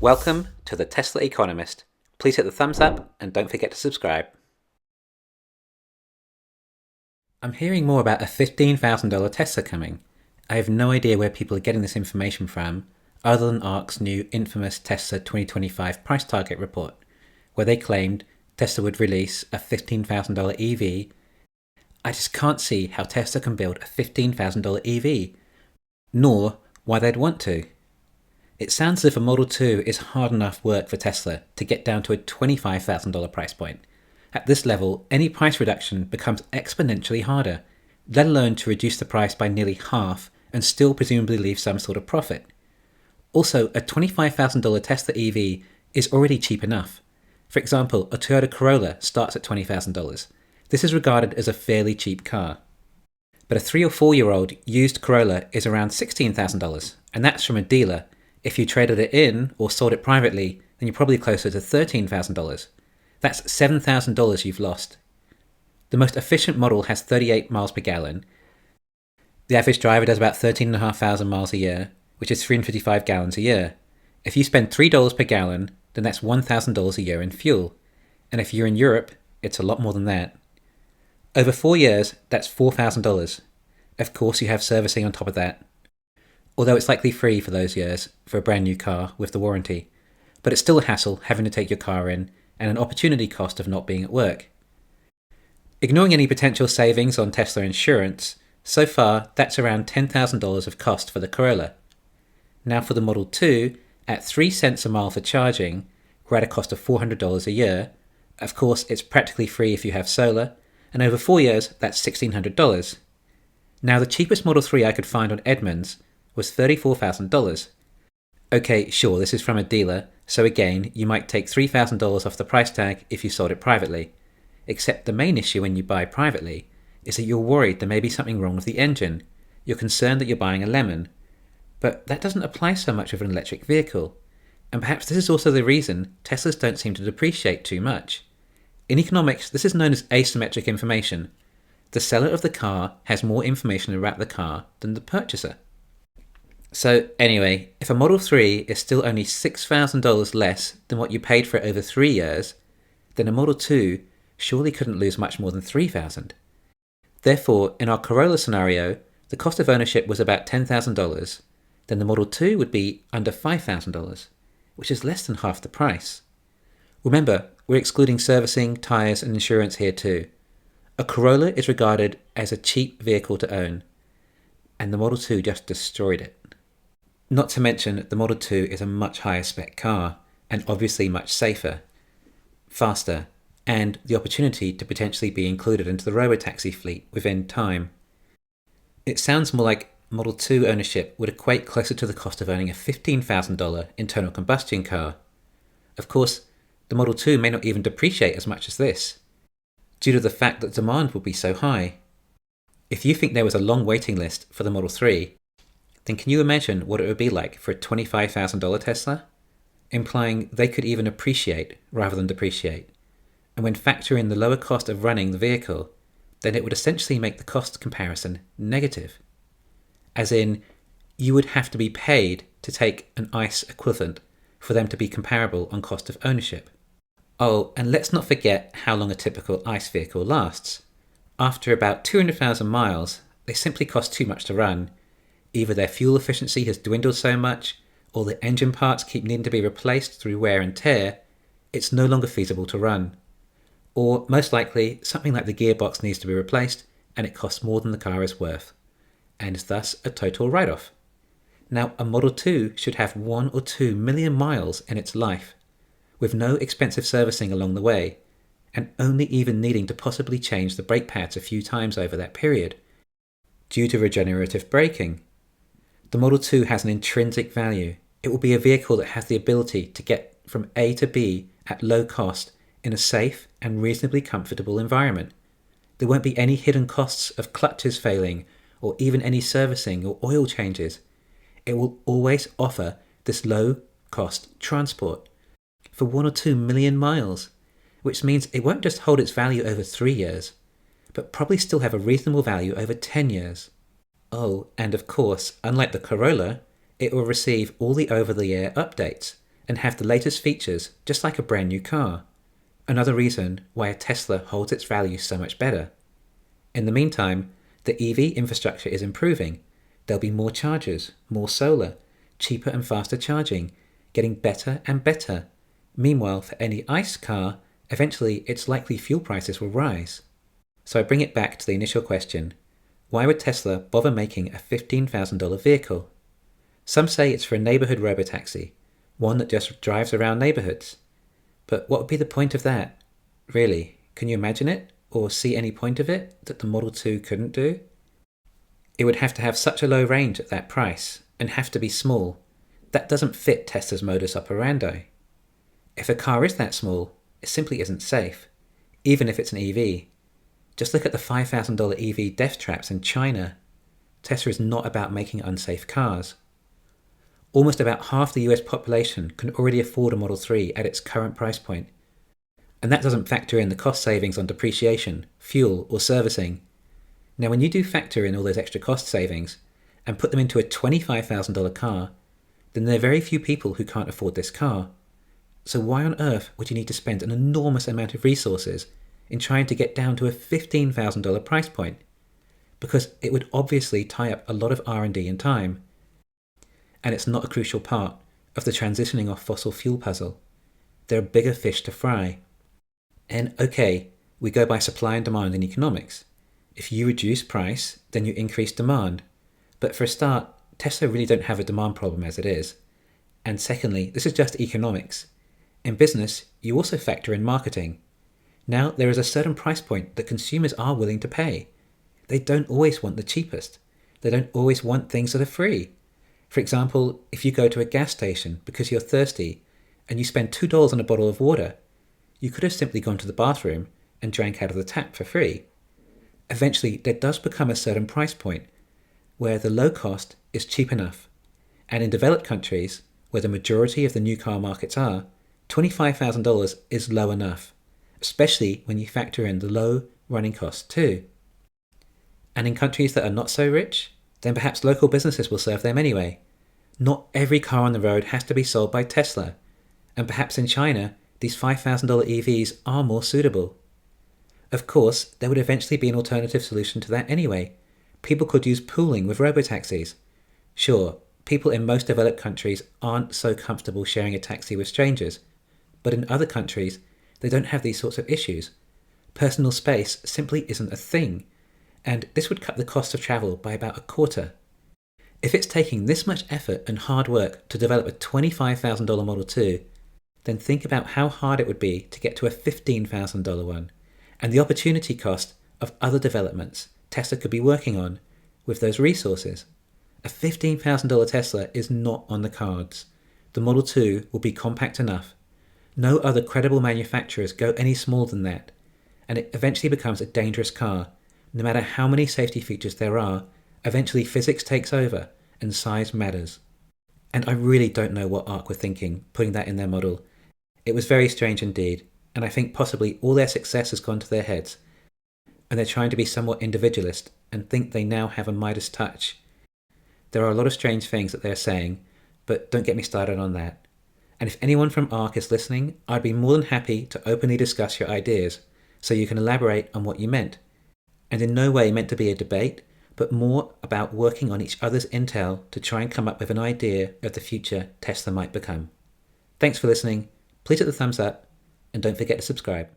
Welcome to the Tesla Economist. Please hit the thumbs up and don't forget to subscribe. I'm hearing more about a $15,000 Tesla coming. I have no idea where people are getting this information from, other than ARK's new infamous Tesla 2025 price target report, where they claimed Tesla would release a $15,000 EV. I just can't see how Tesla can build a $15,000 EV, nor why they'd want to. It sounds as if a Model 2 is hard enough work for Tesla to get down to a $25,000 price point. At this level, any price reduction becomes exponentially harder, let alone to reduce the price by nearly half and still presumably leave some sort of profit. Also, a $25,000 Tesla EV is already cheap enough. For example, a Toyota Corolla starts at $20,000. This is regarded as a fairly cheap car. But a 3 or 4 year old used Corolla is around $16,000, and that's from a dealer. If you traded it in or sold it privately, then you're probably closer to $13,000. That's $7,000 you've lost. The most efficient model has 38 miles per gallon. The average driver does about 13,500 miles a year, which is 355 gallons a year. If you spend $3 per gallon, then that's $1,000 a year in fuel. And if you're in Europe, it's a lot more than that. Over 4 years, that's $4,000. Of course, you have servicing on top of that, although it's likely free for those years for a brand new car with the warranty. But it's still a hassle having to take your car in and an opportunity cost of not being at work. Ignoring any potential savings on Tesla insurance, so far that's around $10,000 of cost for the Corolla. Now for the Model 2, at 3 cents a mile for charging, we're at a cost of $400 a year. Of course, it's practically free if you have solar, and over 4 years that's $1,600. Now the cheapest Model 3 I could find on Edmunds was $34,000. Okay, sure, this is from a dealer, so again, you might take $3,000 off the price tag if you sold it privately. Except the main issue when you buy privately is that you're worried there may be something wrong with the engine. You're concerned that you're buying a lemon. But that doesn't apply so much with an electric vehicle. And perhaps this is also the reason Teslas don't seem to depreciate too much. In economics, this is known as asymmetric information. The seller of the car has more information about the car than the purchaser. So anyway, if a Model 3 is still only $6,000 less than what you paid for it over 3 years, then a Model 2 surely couldn't lose much more than $3,000. Therefore, in our Corolla scenario, the cost of ownership was about $10,000, then the Model 2 would be under $5,000, which is less than half the price. Remember, we're excluding servicing, tyres and insurance here too. A Corolla is regarded as a cheap vehicle to own, and the Model 2 just destroyed it. Not to mention, the Model 2 is a much higher spec car, and obviously much safer, faster, and the opportunity to potentially be included into the robotaxi fleet within time. It sounds more like Model 2 ownership would equate closer to the cost of owning a $15,000 internal combustion car. Of course, the Model 2 may not even depreciate as much as this, due to the fact that demand will be so high. If you think there was a long waiting list for the Model 3, then can you imagine what it would be like for a $25,000 Tesla? Implying they could even appreciate rather than depreciate. And when factor in the lower cost of running the vehicle, then it would essentially make the cost comparison negative. As in, you would have to be paid to take an ICE equivalent for them to be comparable on cost of ownership. Oh, and let's not forget how long a typical ICE vehicle lasts. After about 200,000 miles, they simply cost too much to run. Either their fuel efficiency has dwindled so much, or the engine parts keep needing to be replaced through wear and tear, it's no longer feasible to run. Or, most likely, something like the gearbox needs to be replaced, and it costs more than the car is worth, and is thus a total write-off. Now, a Model 2 should have 1 or 2 million miles in its life, with no expensive servicing along the way, and only even needing to possibly change the brake pads a few times over that period, due to regenerative braking. The Model 2 has an intrinsic value. It will be a vehicle that has the ability to get from A to B at low cost in a safe and reasonably comfortable environment. There won't be any hidden costs of clutches failing or even any servicing or oil changes. It will always offer this low cost transport for 1 or 2 million miles, which means it won't just hold its value over 3 years, but probably still have a reasonable value over 10 years. Oh, and of course, unlike the Corolla, it will receive all the over-the-air updates, and have the latest features just like a brand new car. Another reason why a Tesla holds its value so much better. In the meantime, the EV infrastructure is improving. There'll be more chargers, more solar, cheaper and faster charging, getting better and better. Meanwhile, for any ICE car, eventually its likely fuel prices will rise. So I bring it back to the initial question. Why would Tesla bother making a $15,000 vehicle? Some say it's for a neighborhood robotaxi, one that just drives around neighborhoods. But what would be the point of that? Really, can you imagine it? Or see any point of it that the Model 2 couldn't do? It would have to have such a low range at that price, and have to be small. That doesn't fit Tesla's modus operandi. If a car is that small, it simply isn't safe, even if it's an EV. Just look at the $5,000 EV death traps in China. Tesla is not about making unsafe cars. Almost about half the US population can already afford a Model 3 at its current price point. And that doesn't factor in the cost savings on depreciation, fuel, or servicing. Now, when you do factor in all those extra cost savings and put them into a $25,000 car, then there are very few people who can't afford this car. So why on earth would you need to spend an enormous amount of resources in trying to get down to a $15,000 price point? Because it would obviously tie up a lot of R&D and time. And it's not a crucial part of the transitioning off fossil fuel puzzle. There are bigger fish to fry. And okay, we go by supply and demand in economics. If you reduce price, then you increase demand. But for a start, Tesla really don't have a demand problem as it is. And secondly, this is just economics. In business, you also factor in marketing. Now, there is a certain price point that consumers are willing to pay. They don't always want the cheapest. They don't always want things that are free. For example, if you go to a gas station because you're thirsty and you spend $2 on a bottle of water, you could have simply gone to the bathroom and drank out of the tap for free. Eventually, there does become a certain price point where the low cost is cheap enough. And in developed countries, where the majority of the new car markets are, $25,000 is low enough, especially when you factor in the low running costs too. And in countries that are not so rich, then perhaps local businesses will serve them anyway. Not every car on the road has to be sold by Tesla, and perhaps in China, these $5,000 EVs are more suitable. Of course, there would eventually be an alternative solution to that anyway. People could use pooling with robotaxis. Sure, people in most developed countries aren't so comfortable sharing a taxi with strangers, but in other countries, they don't have these sorts of issues. Personal space simply isn't a thing, and this would cut the cost of travel by about a quarter. If it's taking this much effort and hard work to develop a $25,000 Model 2, then think about how hard it would be to get to a $15,000 one, and the opportunity cost of other developments Tesla could be working on with those resources. A $15,000 Tesla is not on the cards. The Model 2 will be compact enough. No other credible manufacturers go any smaller than that, and it eventually becomes a dangerous car. No matter how many safety features there are, eventually physics takes over and size matters. And I really don't know what ARK were thinking putting that in their model. It was very strange indeed, and I think possibly all their success has gone to their heads, and they're trying to be somewhat individualist and think they now have a Midas touch. There are a lot of strange things that they're saying, but don't get me started on that. And if anyone from ARK is listening, I'd be more than happy to openly discuss your ideas, so you can elaborate on what you meant. And in no way meant to be a debate, but more about working on each other's intel to try and come up with an idea of the future Tesla might become. Thanks for listening. Please hit the thumbs up, and don't forget to subscribe.